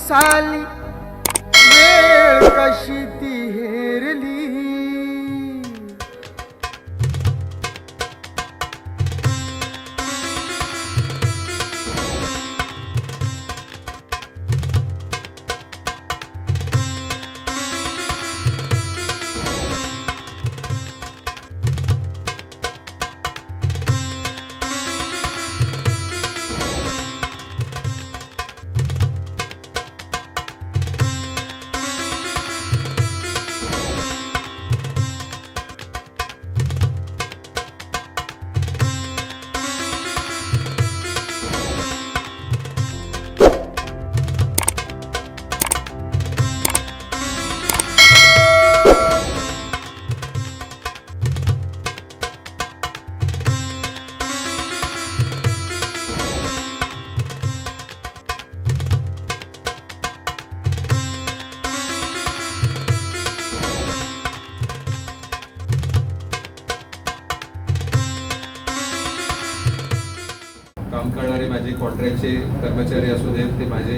साली वेळ कशी ती हेरली. काम करणारे माझे कॉन्ट्रॅक्टचे कर्मचारी असू देत, ते माझे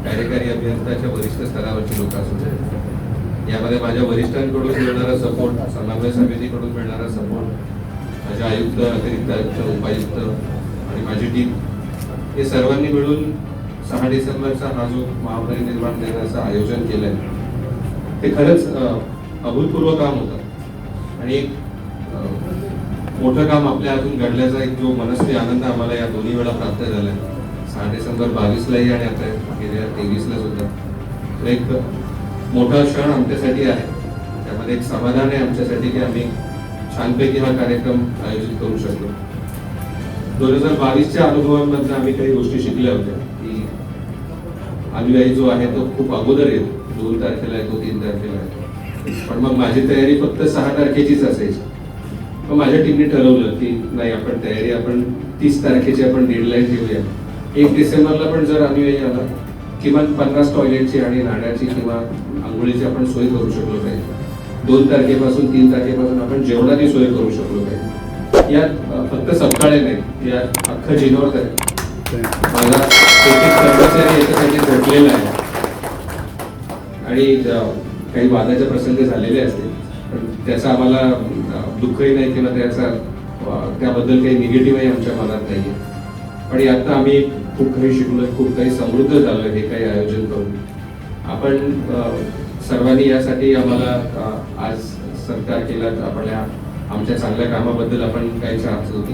कार्यकारी अभियंताच्या वरिष्ठ स्तरावरची लोक असू देत, यामध्ये माझ्या वरिष्ठांकडून मिळणारा सपोर्ट, समन्वय समितीकडून मिळणारा सपोर्ट, माझे आयुक्त, अतिरिक्त आयुक्त, उपायुक्त आणि माझी टीम, हे सर्वांनी मिळून 6 डिसेंबरचा हा जो महापरिनिर्वाण दिनाचं आयोजन केलं आहे, ते खरंच अभूतपूर्व काम होतं आणि एक मोठं काम आपल्या हातून घडल्याचा एक जो मनस्वी आनंद आम्हाला या दोन्ही वेळा प्राप्त झाला आहे, 6 डिसेंबर 22लाही आणि आता गेल्या 23ला सुद्धा. तर एक मोठा क्षण आमच्यासाठी आहे, त्यामध्ये एक समाधान आहे आमच्यासाठी की आम्ही छानपैकी हा कार्यक्रम आयोजित करू शकलो. 2022च्या अनुभवांमधून आम्ही काही गोष्टी शिकल्या होत्या की अनुयायी जो आहे तो खूप अगोदर येतो, 2 तारखेला येतो, 3 तारखेला येतो, पण मग माझी तयारी फक्त 6 तारखेचीच असायची. मग माझ्या टीमने ठरवलं की नाही, आपण तयारी आपण 30 तारखेची आपण डेडलाईन ठेवूया. 1 डिसेंबरला पण जर अनुयायी आला, किमान 50 टॉयलेटची आणि नाण्याची किंवा आंघोळीची आपण सोय करू शकलो पाहिजे. 2 तारखेपासून 3 तारखेपासून आपण जेवणाची सोय करू शकलो पाहिजे. यात फक्त सकाळे नाही, या अख्खं जिनोर आहे. माझा एक कर्मचारी याच्यासाठी झटलेला आहे आणि काही वादाचे प्रसंग झालेले असतील, पण त्याचा आम्हाला दुःखही नाही किंवा त्याबद्दल काही निगेटिव्हही आमच्या मनात नाही आहे. पण यात आम्ही खूप काही शिकलो, खूप काही समृद्ध झालो हे काही आयोजन करून. आपण सर्वांनी यासाठी आम्हाला आज सत्कार केला, आपल्या आमच्या चांगल्या कामाबद्दल आपण काही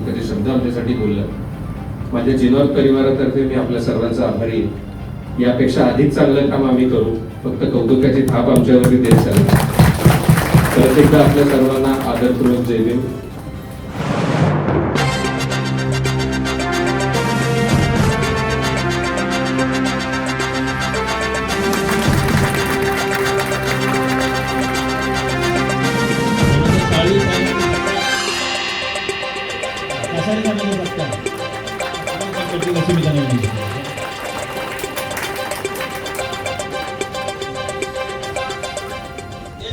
कधी शब्द आमच्यासाठी बोलला. माझ्या जिनोर परिवारातर्फे मी आपल्या सर्वांचा आभारी आहे. यापेक्षा अधिक चांगलं काम आम्ही करू, फक्त कौतुकाची थाप आमच्यावरती देत चालू. परत एकदा आपल्या सर्वांना आदरपूर्वक जय भीम.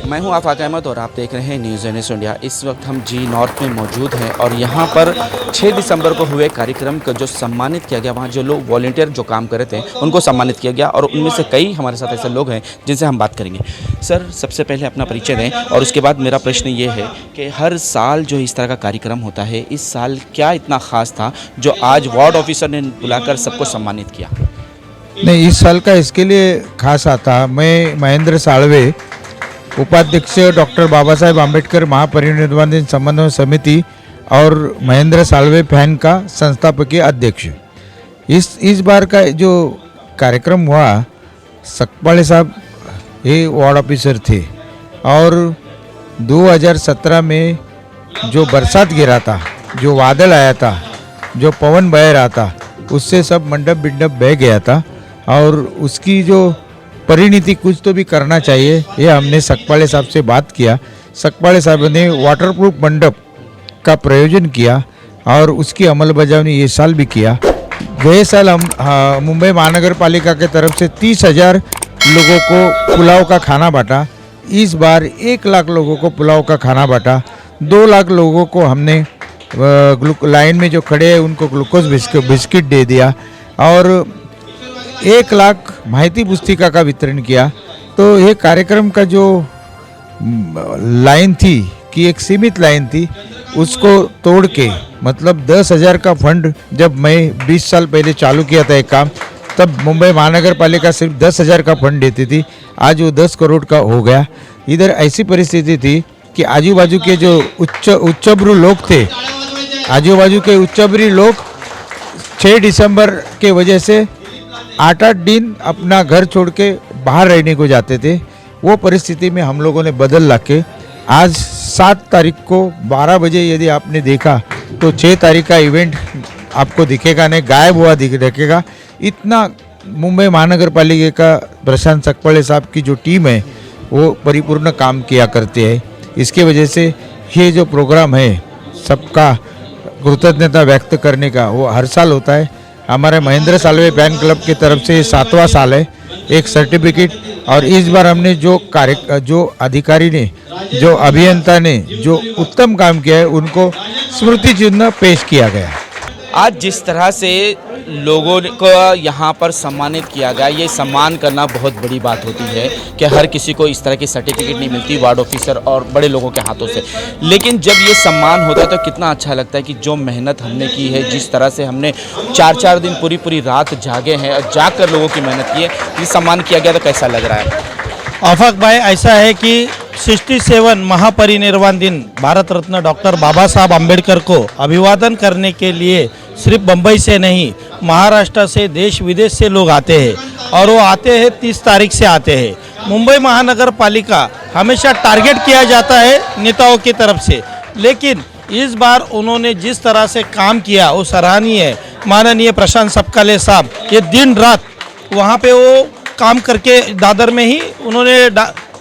मैं हूं आफाक अहमद और आप देख रहे हैं न्यूज़ एन एस इंडिया। इस वक्त हम जी नॉर्थ में मौजूद हैं और यहाँ पर 6 दिसंबर को हुए कार्यक्रम को जो सम्मानित किया गया, वहाँ जो लोग वॉलंटियर जो काम कर रहे थे उनको सम्मानित किया गया और उनमें से कई हमारे साथ ऐसे लोग हैं जिनसे हम बात करेंगे। सर, सबसे पहले अपना परिचय दें और उसके बाद मेरा प्रश्न ये है कि हर साल जो इस तरह का कार्यक्रम होता है, इस साल क्या इतना ख़ास था जो आज वार्ड ऑफिसर ने बुलाकर सबको सम्मानित किया? नहीं, इस साल का इसके लिए खास आता, मैं महेंद्र साळवे, उपाध्यक्ष डॉक्टर बाबा साहेब आम्बेडकर महापरिनिर्वाण दिन समन्वय समिति और महेंद्र साळवे फैन का संस्थापकीय अध्यक्ष। इस बार का जो कार्यक्रम हुआ, सकपाळे साहब ये वार्ड ऑफिसर थे और 2017 में जो बरसात गिरा था, जो बादल आया था, जो पवन बह रहा था, उससे सब मंडप बिंडप बह गया था और उसकी जो परिणति कुछ तो भी करना चाहिए, ये हमने सकपाळे साहब से बात किया। सकपाळे साहब ने वाटरप्रूफ मंडप का प्रयोजन किया और उसकी अमलबजावनी ये साल भी किया। गए साल हम मुंबई महानगर पालिका के तरफ से 30,000 लोगों को पुलाव का खाना बांटा। इस बार 1 लाख लोगों को पुलाव का खाना बांटा। 2 लाख लोगों को हमने लाइन में जो खड़े हैं उनको ग्लूकोज बिस्किट दे दिया और 1 लाख माहिती पुस्तिका का वितरण किया। तो ये कार्यक्रम का जो लाइन थी कि एक सीमित लाइन थी, उसको तोड़ के मतलब 10,000 का फंड, जब मैं 20 साल पहले चालू किया था एक काम, तब मुंबई महानगर पालिका सिर्फ 10,000 का फंड देती थी, आज वो 10 करोड़ का हो गया। इधर ऐसी परिस्थिति थी कि आजू बाजू के जो उच्चभ्रू लोग थे, आजू बाजू के उच्चभ्रू लोग 6 दिसंबर के वजह से 8-8 दिन अपना घर छोड़ के बाहर रहने को जाते थे। वो परिस्थिति में हम लोगों ने बदल ला के आज 7 तारीख को 12 बजे यदि आपने देखा तो 6 तारीख का इवेंट आपको दिखेगा नहीं, गायब हुआ दिखेगा। इतना मुंबई महानगर पालिका का प्रशांत सकपड़े साहब की जो टीम है वो परिपूर्ण काम किया करते हैं। इसके वजह से ये जो प्रोग्राम है सबका कृतज्ञता व्यक्त करने का, वो हर साल होता है। हमारे महेंद्र साल्वे फैन क्लब की तरफ से 7वां साल है, एक सर्टिफिकेट। और इस बार हमने जो अधिकारी ने, जो अभियंता ने जो उत्तम काम किया है, उनको स्मृति चिन्ह पेश किया गया। आज जिस तरह से लोगों को यहाँ पर सम्मानित किया गया, ये सम्मान करना बहुत बड़ी बात होती है कि हर किसी को इस तरह की सर्टिफिकेट नहीं मिलती वार्ड ऑफिसर और बड़े लोगों के हाथों से। लेकिन जब ये सम्मान होता है तो कितना अच्छा लगता है कि जो मेहनत हमने की है, जिस तरह से हमने 4-4 दिन पूरी रात जागे हैं और जाग कर लोगों की मेहनत की है, ये सम्मान किया गया तो कैसा लग रहा है? आफाक भाई, ऐसा है कि 67 महापरिनिर्वाण दिन भारत रत्न डॉक्टर बाबा साहब अम्बेडकर को अभिवादन करने के लिए सिर्फ बम्बई से नहीं, महाराष्ट्र से, देश विदेश से लोग आते हैं। और वो आते हैं 30 तारीख से आते हैं। मुंबई महानगर पालिका हमेशा टारगेट किया जाता है नेताओं की तरफ से, लेकिन इस बार उन्होंने जिस तरह से काम किया वो सराहनीय है। माननीय प्रशांत सकपड़े साहब ये दिन रात वहाँ पे वो काम करके दादर में ही उन्होंने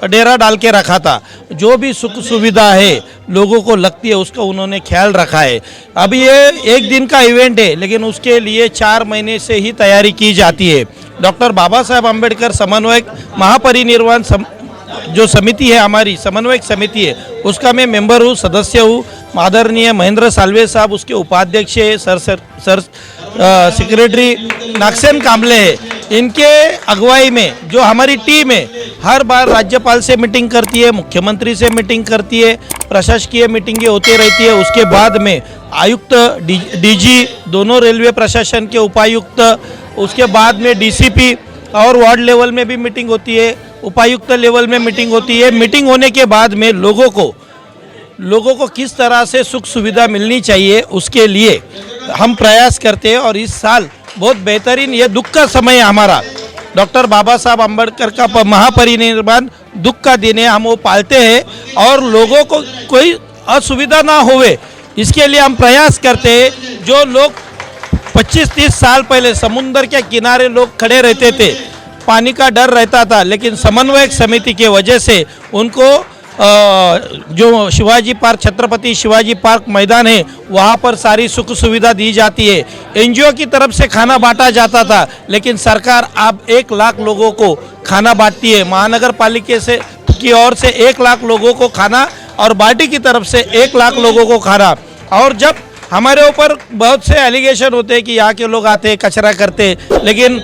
डेरा डाल के रखा था। जो भी सुख सुविधा है लोगों को लगती है उसका उन्होंने ख्याल रखा है। अभी ये एक दिन का इवेंट है, लेकिन उसके लिए 4 महीने से ही तैयारी की जाती है। डॉक्टर बाबा साहब अम्बेडकर समन्वयक महापरिनिर्वाण जो समिति है, हमारी समन्वयक समिति है, उसका मैं मेंबर हूँ, सदस्य हूँ। आदरणीय महेंद्र साल्वे साहब उसके उपाध्यक्ष है, सर सेक्रेटरी नागसेन कामले है। इनके अगुवाई में जो हमारी टीम है हर बार राज्यपाल से मीटिंग करती है, मुख्यमंत्री से मीटिंग करती है, प्रशासकीय मीटिंगें होती रहती है। उसके बाद में आयुक्त, डीजी, दोनों रेलवे प्रशासन के उपायुक्त, उसके बाद में डीसीपी और वार्ड लेवल में भी मीटिंग होती है, उपायुक्त लेवल में मीटिंग होती है। मीटिंग होने के बाद में लोगों को किस तरह से सुख सुविधा मिलनी चाहिए उसके लिए हम प्रयास करते हैं। और इस साल बहुत बेहतरीन, ये दुख का समय है हमारा, डॉक्टर बाबा साहब अम्बेडकर का महापरिनिर्वाण दुख का दिन है, हम वो पालते हैं। और लोगों को कोई असुविधा ना होवे इसके लिए हम प्रयास करते हैं। जो लोग 25-30 साल पहले समुद्र के किनारे लोग खड़े रहते थे, पानी का डर रहता था, लेकिन समन्वयक समिति के वजह से उनको जो शिवाजी पार्क, छत्रपति शिवाजी पार्क मैदान है, वहाँ पर सारी सुख सुविधा दी जाती है। एनजीओ की तरफ से खाना बांटा जाता था, लेकिन सरकार अब 1 लाख लोगों को खाना बांटती है। महानगर पालिका से की ओर से 1 लाख लोगों को खाना और बाल्टी की तरफ से 1 लाख लोगों को खाना। और जब हमारे ऊपर बहुत से एलिगेशन होते हैं कि यहाँ के लोग आते कचरा करते, लेकिन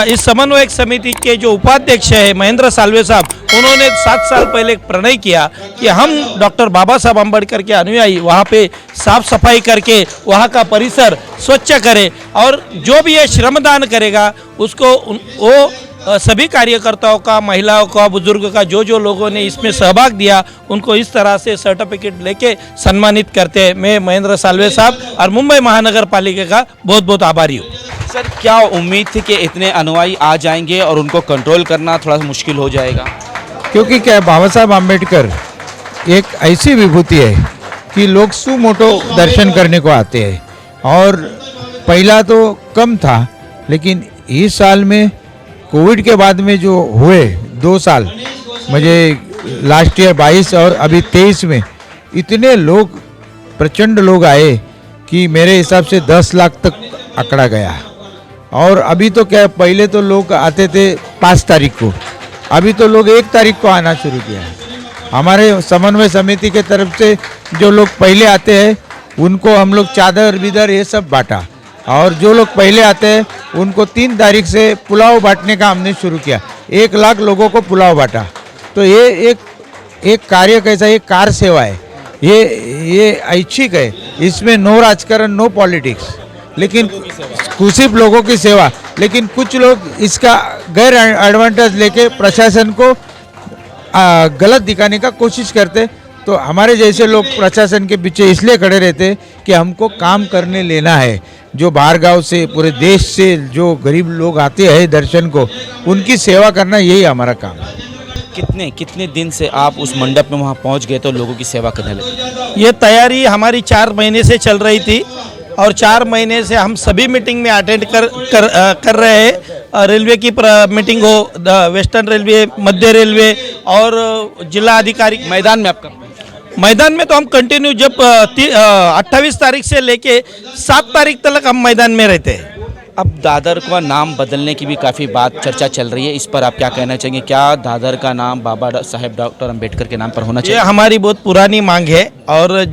इस समन्वयक समिति के जो उपाध्यक्ष है महेंद्र साल्वे साहब, उन्होंने 7 साल पहले प्रणय किया कि हम डॉक्टर बाबा साहब अम्बेडकर के अनुयायी वहाँ पे साफ सफाई करके वहाँ का परिसर स्वच्छ करें। और जो भी ये श्रमदान करेगा उसको वो सभी कार्यकर्ताओं का, महिलाओं का, बुजुर्गों का, जो लोगों ने इसमें सहभाग दिया उनको इस तरह से सर्टिफिकेट लेके सम्मानित करते हैं। मैं महेंद्र साल्वे साहब और मुंबई महानगर पालिका का बहुत बहुत आभारी हूँ। सर, क्या उम्मीद थी कि इतने अनुयायी आ जाएंगे और उनको कंट्रोल करना थोड़ा सा मुश्किल हो जाएगा? क्योंकि क्या बाबा साहब अम्बेडकर एक ऐसी विभूति है कि लोग सुमोटो दर्शन करने को आते हैं। और पहला तो कम था, लेकिन इस साल में कोविड के बाद में जो हुए 2 साल, मुझे लास्ट ईयर 22 और अभी 23 में इतने लोग, प्रचंड लोग आए कि मेरे हिसाब से 10 लाख तक आंकड़ा गया। और अभी तो क्या, पहले तो लोग आते थे 5 तारीख को, अभी तो लोग 1 तारीख को आना शुरू किया है। हमारे समन्वय समिति के तरफ से जो लोग पहले आते हैं उनको हम लोग चादर बिदर ये सब बांटा। और जो लोग पहले आते हैं उनको 3 तारीख से पुलाव बांटने का हमने शुरू किया। 1 लाख लोगों को पुलाव बांटा। तो ये एक कार्य कैसा, ये कार सेवा है, ये ऐच्छिक है, इसमें नो राजकारण, नो पॉलिटिक्स, लेकिन सिर्फ लोगों की सेवा। लेकिन कुछ लोग इसका गैर एडवांटेज लेके प्रशासन को गलत दिखाने का कोशिश करते। तो हमारे जैसे लोग प्रशासन के पीछे इसलिए खड़े रहते कि हमको काम करने लेना है। जो बाहर गांव से, पूरे देश से जो गरीब लोग आते हैं दर्शन को, उनकी सेवा करना यही हमारा काम है। कितने दिन से आप उस मंडप में वहाँ पहुँच गए तो लोगों की सेवा करने लगे? ये तैयारी हमारी 4 महीने से चल रही थी और 4 महीने से हम सभी मीटिंग में अटेंड कर रहे हैं। रेलवे की मीटिंग हो, वेस्टर्न रेलवे, मध्य रेलवे और जिला अधिकारी। मैदान में आपका मैदान में तो हम कंटिन्यू, जब 28 तारीख से लेके 7 तारीख तक हम मैदान में रहते हैं। अब दादर का नाम बदलने की भी काफ़ी बात चर्चा चल रही है, इस पर आप क्या कहना चाहेंगे? क्या दादर का नाम बाबा साहेब डॉक्टर अंबेडकर के नाम पर होना चाहिए? ये हमारी बहुत पुरानी मांग है और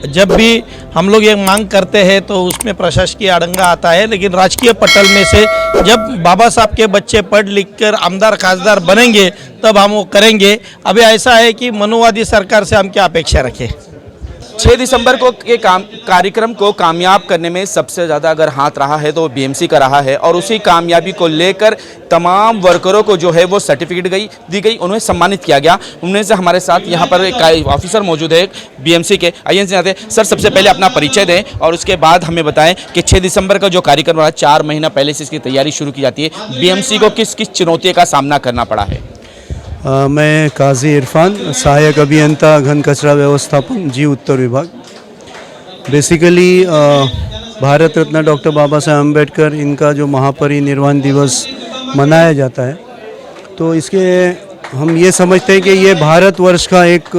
जब भी हम लोग ये मांग करते हैं तो उसमें प्रशासकीय अड़ंगा आता है, लेकिन राजकीय पटल में से जब बाबा साहब के बच्चे पढ़ लिख कर आमदार खासदार बनेंगे तब हम वो करेंगे। अभी ऐसा है कि मनुवादी सरकार से हम क्या अपेक्षा रखें। 6 दिसंबर को के कार्यक्रम को कामयाब करने में सबसे ज़्यादा अगर हाथ रहा है तो बीएमसी का रहा है, और उसी कामयाबी को लेकर तमाम वर्करों को जो है वो सर्टिफिकेट दी गई, उन्हें सम्मानित किया गया। उनमें से हमारे साथ यहाँ पर एक ऑफिसर मौजूद है बीएमसी के। आइए जाते हैं सर, सबसे पहले अपना परिचय दें और उसके बाद हमें बताएं कि 6 दिसंबर का जो कार्यक्रम रहा, 4 महीना पहले से इसकी तैयारी शुरू की जाती है, बीएमसी को किस किस चुनौतियों का सामना करना पड़ा है? मैं काजी इरफान, सहायक अभियंता घन कचरा व्यवस्थापन, जी उत्तर विभाग। बेसिकली भारत रत्न डॉक्टर बाबा साहेब अम्बेडकर, इनका जो महापरिनिर्वाण दिवस मनाया जाता है, तो इसके हम ये समझते हैं कि ये भारतवर्ष का एक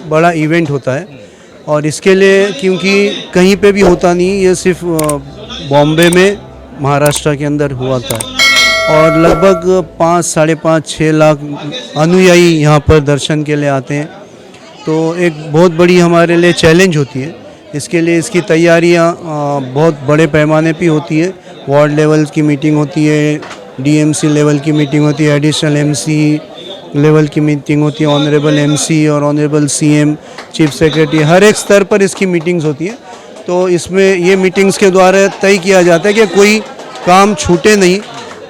बड़ा इवेंट होता है। और इसके लिए, क्योंकि कहीं पे भी होता नहीं, ये सिर्फ बॉम्बे में, महाराष्ट्र के अंदर हुआ था, और लगभग 5, 5.5, 6 लाख अनुयायी यहाँ पर दर्शन के लिए आते हैं। तो एक बहुत बड़ी हमारे लिए चैलेंज होती है। इसके लिए इसकी तैयारियाँ बहुत बड़े पैमाने पे होती है। वार्ड लेवल की मीटिंग होती है, डीएमसी लेवल की मीटिंग होती है, एडिशनल एमसी लेवल की मीटिंग होती है, ऑनरेबल एमसी और ऑनरेबल सीएम, चीफ सेक्रेटरी, हर एक स्तर पर इसकी मीटिंग्स होती है। तो इसमें ये मीटिंग्स के द्वारा तय किया जाता है कि कोई काम छूटे नहीं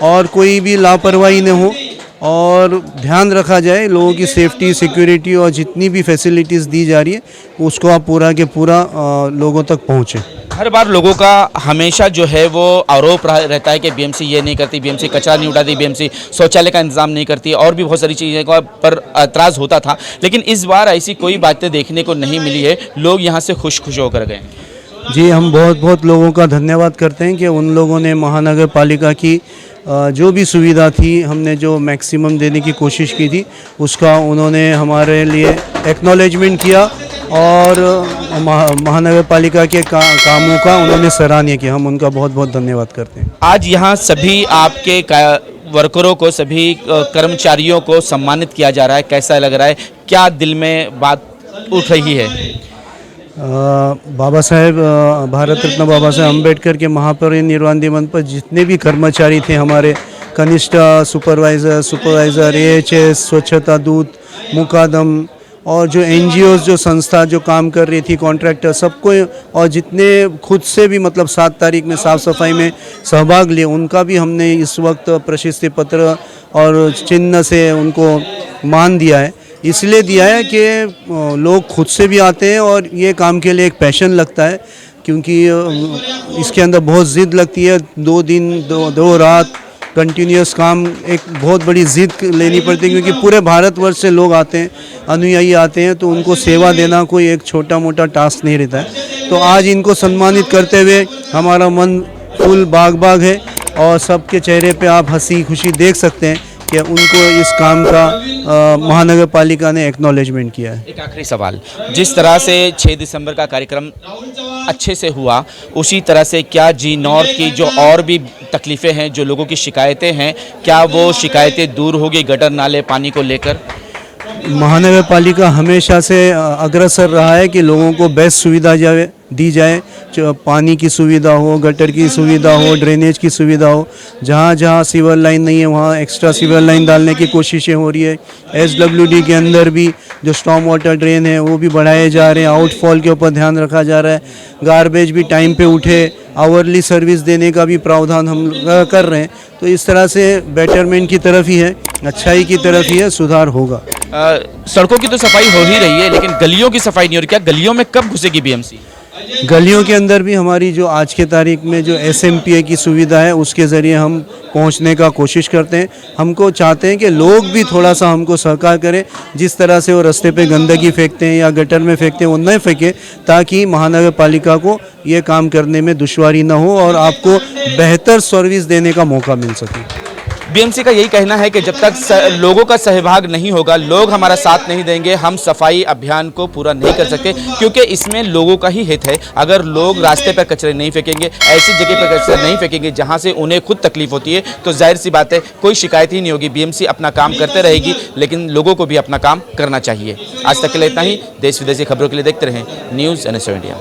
और कोई भी लापरवाही न हो, और ध्यान रखा जाए लोगों की सेफ्टी, सिक्योरिटी, और जितनी भी फैसिलिटीज़ दी जा रही है उसको आप पूरा के पूरा लोगों तक पहुँचे। हर बार लोगों का हमेशा जो है वो आरोप रहता है कि बीएमसी ये नहीं करती, बीएमसी कचरा नहीं उठाती, बीएमसी शौचालय का इंतजाम नहीं करती, और भी बहुत सारी चीज़ें पर एतराज़ होता था। लेकिन इस बार ऐसी कोई बातें देखने को नहीं मिली है, लोग यहाँ से खुश होकर गए। जी, हम बहुत लोगों का धन्यवाद करते हैं कि उन लोगों ने महानगर पालिका की जो भी सुविधा थी, हमने जो मैक्सिमम देने की कोशिश की थी, उसका उन्होंने हमारे लिए एक्नॉलेजमेंट किया और महानगर पालिका के कामों का उन्होंने सराहनीय किया। हम उनका बहुत धन्यवाद करते हैं। आज यहाँ सभी आपके वर्करों को, सभी कर्मचारियों को सम्मानित किया जा रहा है, कैसा लग रहा है? क्या दिल में बात उठ रही है? बाबा साहेब, भारत रत्न बाबा साहेब अम्बेडकर के महापरिनिर्वाण दिवस पर जितने भी कर्मचारी थे, हमारे कनिष्ठ सुपरवाइज़र, AHS, स्वच्छता दूत, मुकादम, और जो NGOs, जो संस्था जो काम कर रही थी, कॉन्ट्रैक्टर, सबको, और जितने खुद से भी मतलब 7 तारीख में साफ़ सफाई में सहभाग लिए, उनका भी हमने इस वक्त प्रशस्ति पत्र और चिन्ह से उनको मान दिया है। इसलिए दिया है कि लोग खुद से भी आते हैं और ये काम के लिए एक पैशन लगता है, क्योंकि इसके अंदर बहुत ज़िद लगती है। 2 दिन 2 रात कंटिन्यूस काम, एक बहुत बड़ी ज़िद लेनी पड़ती है, क्योंकि पूरे भारतवर्ष से लोग आते हैं, अनुयायी आते हैं, तो उनको सेवा देना कोई एक छोटा मोटा टास्क नहीं रहता है। तो आज इनको सम्मानित करते हुए हमारा मन फुल बाग है, और सबके चेहरे पे आप हंसी खुशी देख सकते हैं कि उनको इस काम का महानगर पालिका ने एक्नॉलेजमेंट किया है। एक आखिरी सवाल, जिस तरह से 6 दिसंबर का कार्यक्रम अच्छे से हुआ, उसी तरह से क्या जी नॉर्थ की जो और भी तकलीफ़ें हैं, जो लोगों की शिकायतें हैं, क्या वो शिकायतें दूर होगी गटर नाले पानी को लेकर? महानगर पालिका हमेशा से अग्रसर रहा है कि लोगों को बेस्ट सुविधा दी जाए, पानी की सुविधा हो, गटर की सुविधा हो, ड्रेनेज की सुविधा हो। जहाँ जहाँ सीवर लाइन नहीं है वहाँ एक्स्ट्रा सीवर लाइन डालने की कोशिशें हो रही है। SWD के अंदर भी जो स्टॉर्म वाटर ड्रेन है वो भी बढ़ाए जा रहे हैं, आउटफॉल के ऊपर ध्यान रखा जा रहा है, गार्बेज भी टाइम पे उठे, आवरली सर्विस देने का भी प्रावधान हम कर रहे हैं। तो इस तरह से बेटरमेंट की तरफ ही है, अच्छाई की तरफ ही है, सुधार होगा। सड़कों की तो सफाई हो ही रही है, लेकिन गलियों की सफाई नहीं हो रही। क्या गलियों में कब घुसेगी BMC? गलियों के अंदर भी हमारी जो आज के तारीख में जो SMPA की सुविधा है उसके ज़रिए हम पहुंचने का कोशिश करते हैं। हमको चाहते हैं कि लोग भी थोड़ा सा हमको सहकार करें। जिस तरह से वो रास्ते पे गंदगी फेंकते हैं या गटर में फेंकते हैं वो नहीं फेंके, ताकि महानगर पालिका को ये काम करने में दुश्वारी ना हो और आपको बेहतर सर्विस देने का मौका मिल सके। BMC का यही कहना है कि जब तक लोगों का सहभाग नहीं होगा, लोग हमारा साथ नहीं देंगे, हम सफाई अभियान को पूरा नहीं कर सकते, क्योंकि इसमें लोगों का ही हित है। अगर लोग रास्ते पर कचरे नहीं फेंकेंगे, ऐसी जगह पर कचरा नहीं फेंकेंगे जहां से उन्हें खुद तकलीफ होती है, तो जाहिर सी बात है कोई शिकायत ही नहीं होगी। BMC अपना काम करते रहेगी, लेकिन लोगों को भी अपना काम करना चाहिए। आज तक के लिए इतना ही। देश विदेशी खबरों के लिए देखते रहें न्यूज़ NSO इंडिया।